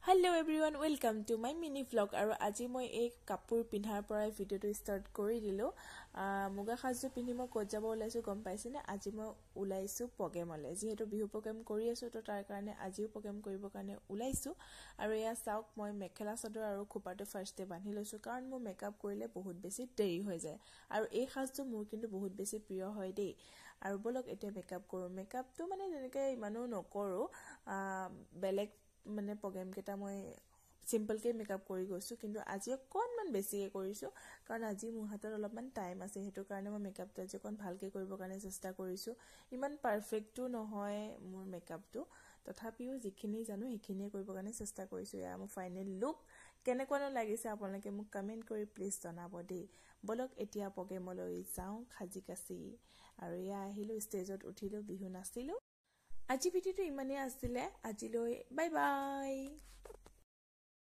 Hello everyone, welcome to my mini vlog. আৰু আজি মই এই কাপোৰ পিন্ধাৰ পৰাই ভিডিওটো ষ্টাৰ্ট কৰি দিলো। মুগা সাজযোৰ পিন্ধি মই ক'ত যাব ওলাইছো গম পাইছেনে? আজি মই ওলাইছো প্ৰগ্ৰেমলৈ। যেহেতু বিহু প্ৰগ্ৰেম কৰি আছো তো তাৰ কাৰণে আজিও প্ৰগ্ৰেম কৰিবৰ কাৰণে ওলাইছো। আৰু এয়া চাওক মই মেখেলা চাদৰ আৰু খোপাটো ফাৰ্ষ্টে বান্ধি লৈছো কাৰণ মোৰ মেকআপ কৰিলে বহুত বেছি দেৰি হৈ যায়। আৰু এই সাজযোৰ মোৰ কিন্তু বহুত বেছি প্ৰিয় হয় দেই। আৰু বলক এতিয়া মেকআপ কৰো। মেকআপটো মানে তেনেকৈ ইমানো নকৰো। বেলেগ মানে প্ৰগ্ৰেম কেটা মই সিম্পল কে মেকআপ কৰি গৈছো কিন্তু আজি অকনমান বেছিকে কৰিছো কাৰণ আজি মোৰ হাতত অলপমান টাইম আছে হেতু কাৰণে মই মেকআপটো আজি অকন ভালকে কৰিবৰ কাৰণে চেষ্টা কৰিছো ইমান পাৰফেক্টটো নহয় মোৰ মেকআপটো তথাপিও যিখিনি জানো সেইখিনিয়ে কৰিবৰ কাৰণে চেষ্টা কৰিছো এয়া মোৰ ফাইনেল লুক কেনেকুৱানো লাগিছে আপোনালোকে মোক কমেন্ট কৰি প্লিজ জনাব দেই বলক এতিয়া প্ৰগ্ৰেমলৈ যাও খাজি কাছি আৰু এয়া আহিলো ষ্টেজত উঠিলো বিহু নাচিলো আজি ভিডিওটো ইমানেই আছিলে আজিলৈ বাই বাই